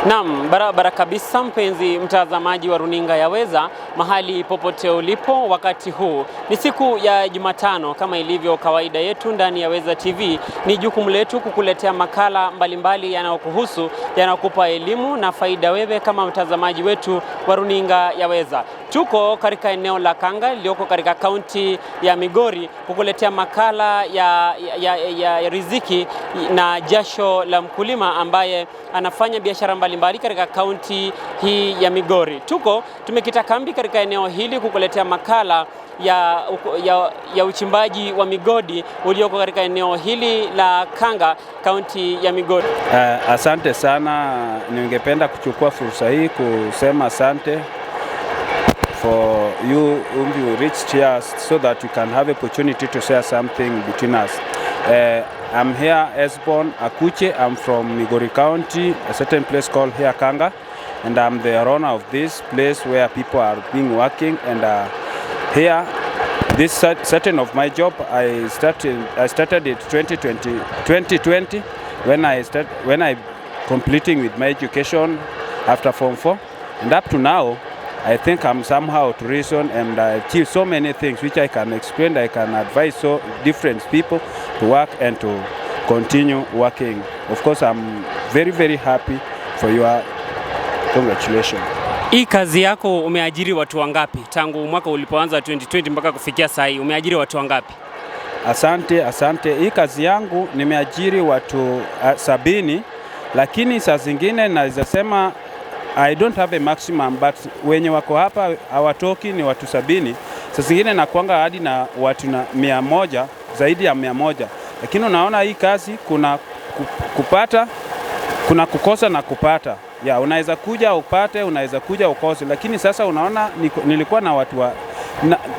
Naam, barabara kabisa mpenzi mtazamaji wa runinga Yaweza, mahali popote ulipo wakati huu. Ni siku ya Jumatano kama ilivyo kawaida yetu ndani ya Yaweza TV. Ni jukumu letu kukuletea makala mbalimbali yanayokuhusu, yanayokupa elimu na faida wewe kama mtazamaji wetu wa runinga Yaweza. Tuko katika eneo la Kanga iliyoko katika kaunti ya Migori kukuletea makala ya riziki na jasho la mkulima ambaye anafanya biashara mbalimbali katika kaunti hii ya Migori. Tumekita kambi katika eneo hili kukuletea makala ya uchimbaji wa migodi ulioko katika eneo hili la Kanga, kaunti ya Migori. Asante sana, ningependa kuchukua fursa hii kusema asante for you whom you reached here so that we can have opportunity to share something between us. I'm here Esbon Akuche. I'm from Migori County, a certain place called here Kanga, and I'm the owner of this place where people are being working. And here, this certain of my job, I started it 2020 when I completing with my education after Form 4, and up to now, I think I'm somehow to reason and I achieve so many things which I can explain. I can advise so different people to work and to continue working. Of course, I'm very, very happy for your congratulations. Hii kazi yako umeajiri watu wangapi? Tangu mwaka ulipoanza 2020 mpaka kufikia sasa hii umeajiri watu wangapi? Asante. Hii kazi yangu nimeajiri watu 70, lakini saa zingine naweza sema I don't have a maximum, but wenye wako hapa hawatoki ni watu 70. Sasa zingine nakuanga hadi na watu na 100, zaidi ya 100. Lakini unaona hii kazi kuna kupata, kuna kukosa na kupata. Ya, unaweza kuja upate, unaweza kuja ukose. Lakini sasa unaona nilikuwa na watu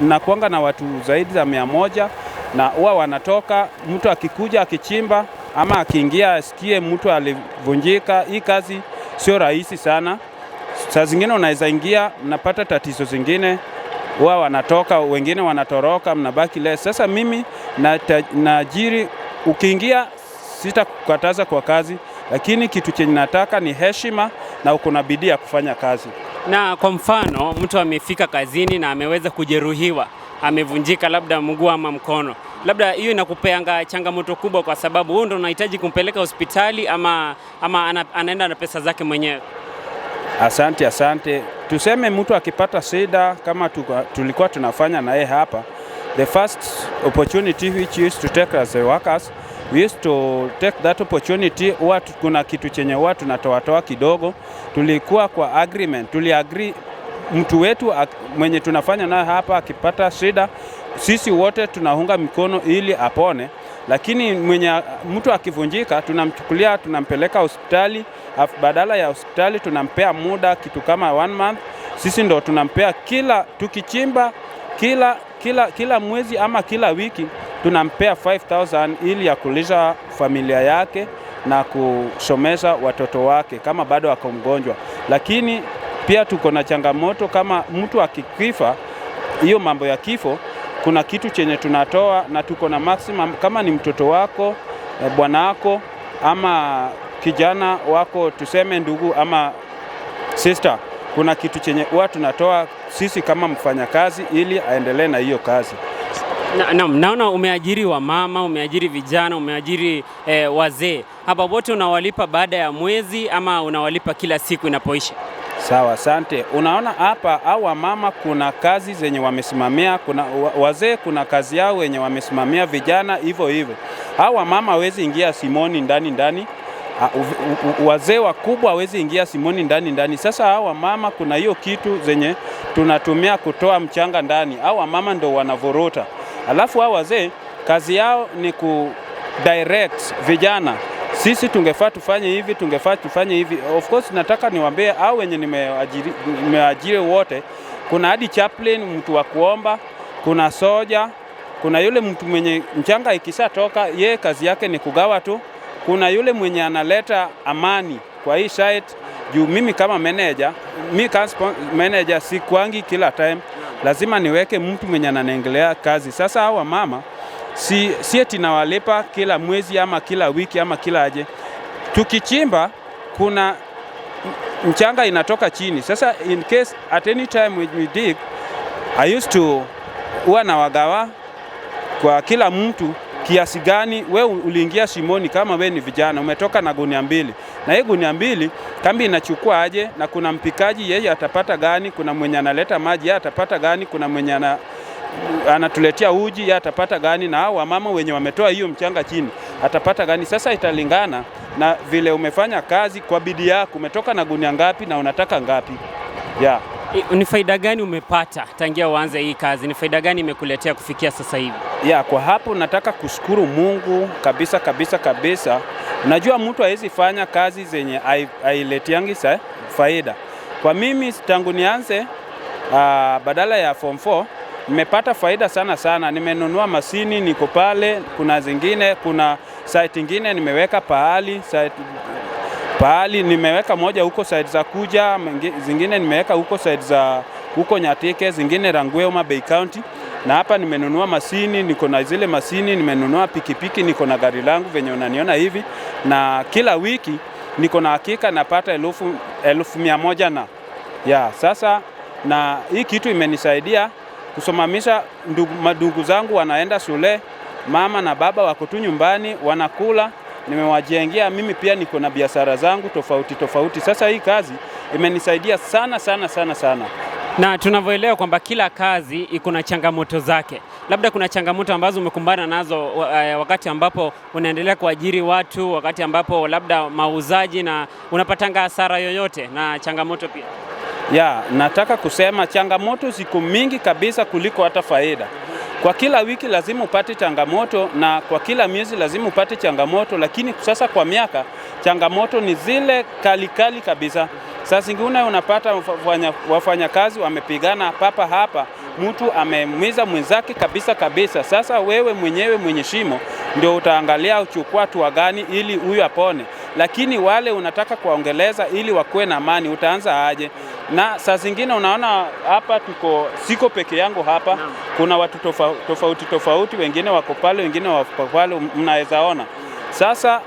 nakuanga na watu zaidi ya 100 na huwa wanatoka, mtu akikuja akichimba ama akiingia asikie mtu alivunjika. Hii kazi sio rahisi sana. Saa zingine unaweza ingia, mnapata tatizo zingine, wao wanatoka, wengine wanatoroka, mnabaki less. Sasa mimi naajiri, ukiingia sitakukataza kwa kazi, lakini kitu chenye nataka ni heshima na uko na bidii ya kufanya kazi. Na kwa mfano, mtu amefika kazini na ameweza kujeruhiwa, amevunjika labda mguu ama mkono, labda hiyo inakupeanga changamoto kubwa, kwa sababu wewe ndio unahitaji kumpeleka hospitali ama anaenda na pesa zake mwenyewe. Asante. Tuseme mtu akipata shida kama tulikuwa tunafanya na yeye hapa, the first opportunity which we used to take as a workers, we used to take that opportunity. Kuna kitu chenye watu tunatoa kidogo, tulikuwa kwa agreement, tuliagree mtu wetu mwenye tunafanya naye hapa akipata shida, sisi wote tunaunga mikono ili apone. Lakini mtu akivunjika, tunamchukulia, tunampeleka hospitali, badala ya hospitali tunampea muda kitu kama 1 month. Sisi ndo tunampea tukichimba kila mwezi ama kila wiki tunampea 5,000 ili ya kulisha familia yake na kusomesha watoto wake kama bado wako mgonjwa. Lakini pia tuko na changamoto kama mtu akikifa, hiyo mambo ya kifo, kuna kitu chenye tunatoa na tuko na maximum. Kama ni mtoto wako, bwana wako ama kijana wako, tuseme ndugu ama sister, kuna kitu chenye huwa tunatoa sisi kama mfanyakazi ili aendelee na hiyo kazi. Naona umeajiri wa mama, umeajiri vijana, umeajiri wazee. Hapa wote unawalipa baada ya mwezi ama unawalipa kila siku inapoisha? Sawa, asante. Unaona hapa au mama kuna kazi zenye wamesimamia, kuna wazee kuna kazi yao wenye wamesimamia, vijana hivyo. Hawa mama hawezi ingia simoni ndani. Wazee wakubwa hawezi ingia simoni ndani. Sasa hawa mama kuna hiyo kitu zenye tunatumia kutoa mchanga ndani. Hawa mama ndo wanavorota. Alafu hawa wazee kazi yao ni ku direct vijana. Sisi tungefaa tufanye hivi, Of course nataka niwaambie au wenye nimeajiri wote, kuna hadi chaplain, mtu wa kuomba, kuna soja, kuna yule mtu mwenye mchanga ikishatoka ye kazi yake ni kugawa tu, kuna yule mwenye analeta amani kwa hii site. Juu mimi kama manager sikwangi kila time, lazima niweke mtu mwenye ananengelea kazi. Sasa hawa mama si eti nawalipa kila mwezi ama kila wiki ama kila aje. Tukichimba kuna mchanga inatoka chini. Sasa in case at any time when we dig, I used to huwa na wagawa kwa kila mtu kiasi gani we uliingia shimoni. Kama we ni vijana umetoka na gunia 2, na hii gunia 2 kambi inachukua aje, na kuna mpikaji yeye atapata gani, kuna mwenye analeta maji yeye atapata gani, kuna mwenye anatuletea uji yeye atapata gani, na hao wamama wenye wametoa hiyo mchanga chini atapata gani. Sasa italingana na vile umefanya kazi kwa bidii yako, umetoka na gunia ngapi na unataka ngapi. Yeah. Ni faida gani umepata tangia uanze hii kazi? Ni faida gani imekuletea kufikia sasa hivi? Yeah, kwa hapo nataka kushukuru Mungu kabisa kabisa kabisa. Najua mtu hawezi fanya kazi zenye hailetiangi faida. Kwa mimi tangu nianze badala ya form 4 nimepata faida sana sana. Nimenunua masini, niko pale, kuna zingine, kuna site ingine nimeweka pahali nimeweka moja huko side za Kuja, zingine nimeweka huko side za huko Nyatike, zingine Rangweoma Bay County. Na hapa nimenunua masini, niko na zile masini, nimenunua pikipiki, niko na gari langu venye unaniona hivi, na kila wiki niko na hakika napata 1,100 na sasa. Na hii kitu imenisaidia kusomamisha ndugu zangu, wanaenda shule, mama na baba wako tu nyumbani wanakula. Nimewajengea, mimi pia niko na biashara zangu tofauti. Sasa hii kazi imenisaidia sana sana sana sana. Na tunavyoelewa kwamba kila kazi iko na changamoto zake, labda kuna changamoto ambazo umekumbana nazo wakati ambapo unaendelea kuajiri watu, wakati ambapo labda mauzaji na unapatanga hasara yoyote na changamoto pia? Nataka kusema changamoto ziko mingi kabisa kuliko hata faida. Kwa kila wiki lazima upate changamoto, na kwa kila miezi lazima upate changamoto, lakini sasa kwa miaka changamoto ni zile kali kabisa. Sasa zingine unapata wafanyakazi wamepigana papa hapa, mtu amemiza mwenzake kabisa. Sasa wewe mwenyewe mwenye shimo ndio utaangalia uchukua hatua gani ili huyu apone, lakini wale unataka kuongeleza ili wakuwe na amani, utaanza aje? Na saa zingine unaona hapa siko peke yangu hapa, kuna watu tofauti, wengine wako pale, wengine wako pale, mnaweza ona. Sasa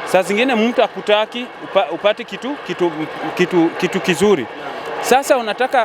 saa zingine mtu akutaki upate kitu kizuri. Sasa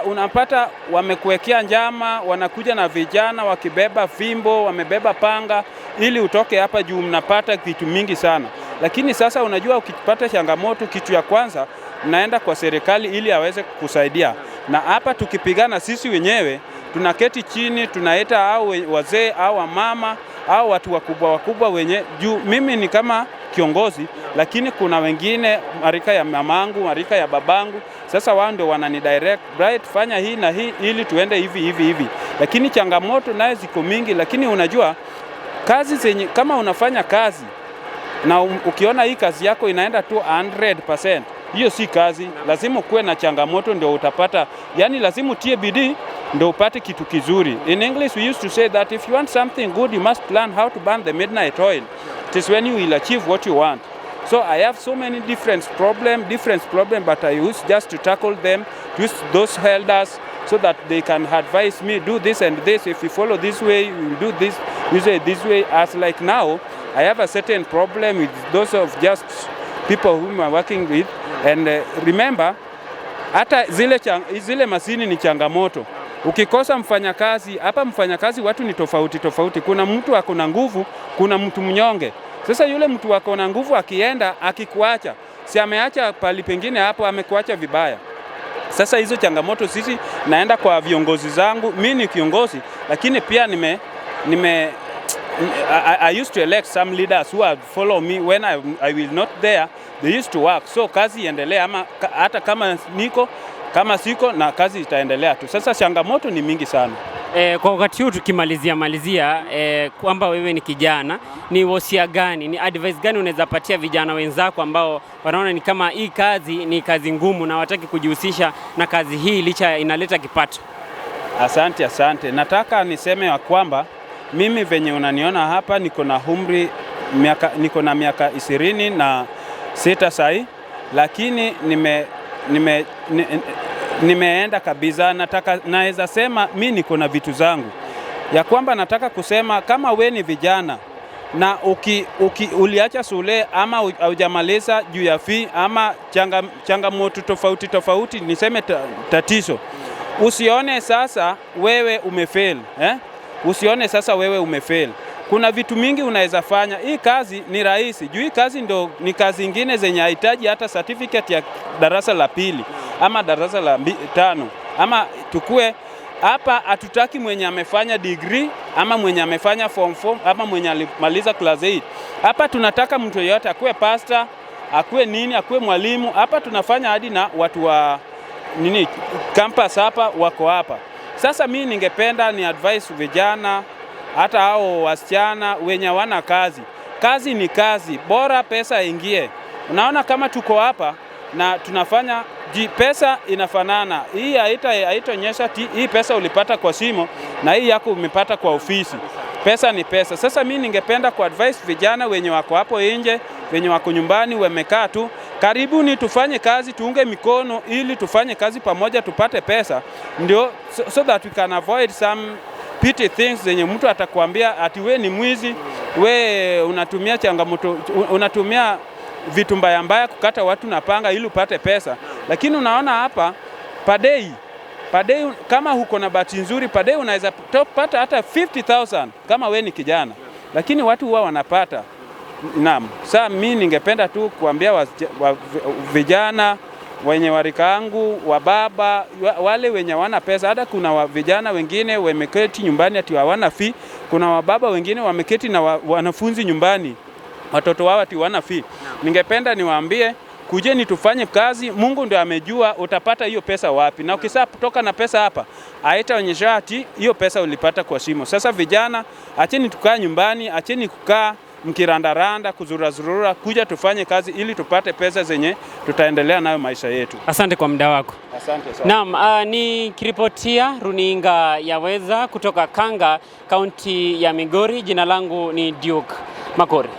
unapata wamekuwekea njama, wanakuja na vijana wakibeba fimbo, wamebeba panga ili utoke hapa juu, mnapata vitu mingi sana. Lakini sasa unajua ukipata changamoto, kitu ya kwanza mnaenda kwa serikali ili aweze kusaidia. Na hapa tukipigana sisi wenyewe tunaketi chini, tunaita au wazee au wamama au watu wakubwa wenye juu. Mimi ni kama kiongozi, lakini kuna wengine marika ya mamangu, marika ya babangu. Sasa wao ndio wanani direct, right, fanya hii na hii ili tuende hivi. Lakini changamoto naye ziko mingi. Lakini unajua kazi zenye kama unafanya kazi na ukiona hii kazi yako inaenda tu 100%, hiyo si kazi. Lazima kuwe na changamoto ndio utapata, yani lazima utie bidii ndio upate kitu kizuri. In English we used to say that if you want something good you must learn how to burn the midnight oil. It is when you will achieve what you want. So I have so many different problem, but I use just to tackle them, to use those elders so that they can advise me, do this and this. If you follow this way, you will do this. You say this way. As like now, I have a certain problem with those of just people whom I'm working with. And remember, hata zile masini ni changamoto. Ukikosa mfanyakazi, hapa mfanyakazi watu ni tofauti. Kuna mtu ako na nguvu, kuna mtu mnyonge. Sasa yule mtu ako na nguvu akienda, akikuacha, si ameacha pali pengine hapo, amekuacha vibaya. Sasa hizo changamoto sisi naenda kwa viongozi zangu. Mimi ni kiongozi, lakini pia I used to elect some leaders who have follow me when I will not there. They used to work. So kazi iendelea, ama hata kama siko na kazi itaendelea tu. Sasa changamoto ni mingi sana. Kwa wakati huu tukimalizia kwamba wewe ni kijana, ni wosia gani, ni advice gani unaweza patia vijana wenzako ambao wanaona ni kama hii kazi ni kazi ngumu na wataki kujihusisha na kazi hii licha inaleta kipato? Asante. Nataka niseme ya kwamba mimi venye unaniona hapa niko na miaka 26 sahi, lakini nimeenda kabisa. Naweza sema mimi niko na vitu zangu, ya kwamba nataka kusema kama we ni vijana na uliacha shule ama hujamaliza juu ya fee ama changamoto tofauti, niseme tatizo, usione sasa wewe umefail, usione sasa wewe umefail. Kuna vitu mingi unaweza fanya. Hii kazi ni rahisi. Juu hii kazi ni kazi ingine zenye hahitaji hata certificate ya darasa la pili ama darasa la 5, ama tukue hapa hatutaki mwenye amefanya degree ama mwenye amefanya form 4 ama mwenye alimaliza class 8. Hapa tunataka mtu yeyote akuwe pastor, akuwe nini, akuwe mwalimu. Hapa tunafanya hadi na watu wa campus hapa wako hapa. Sasa mimi ningependa ni advice vijana, hata hao wasichana wenye wana kazi. Kazi ni kazi, bora pesa ingie. Unaona kama tuko hapa na tunafanya pesa inafanana. Hii haitaonyesha hii pesa ulipata kwa simu na hii yako umepata kwa ofisi. Pesa ni pesa. Sasa mimi ningependa ku advise vijana wenye wako hapo nje, wenye wako nyumbani wamekaa tu, karibuni tufanye kazi, tuunge mikono ili tufanye kazi pamoja tupate pesa. Ndio so that we can avoid some petty things zenye mtu atakwambia ati we ni mwizi, we unatumia changamoto, unatumia vitu mbaya kukata watu na panga ili upate pesa. Lakini unaona hapa padei kama huko na bahati nzuri, padei unaweza pata hata 50,000 kama we ni kijana, lakini watu huwa wanapata. Naam, sasa mimi ningependa tu kuambia vijana wenye warika yangu, wababa, wale wenye wana pesa. Hata kuna vijana wengine wameketi nyumbani ati hawana fee. Kuna wababa wengine wameketi na wanafunzi nyumbani, watoto wao ati hawana fee. Ningependa niwaambie, kujeni tufanye kazi. Mungu ndio amejua utapata hiyo pesa wapi, na ukisha kutoka na pesa hapa haitaonyesha ati hiyo pesa ulipata kwa simu. Sasa vijana, acheni tukaa nyumbani, acheni kukaa mkirandaranda, kuzurazurura, kuja tufanye kazi ili tupate pesa zenye tutaendelea nayo maisha yetu. Asante kwa muda wako. Asante sana. Naam, ni kiripotia runinga Yaweza kutoka Kanga, kaunti ya Migori. Jina langu ni Duke Makori.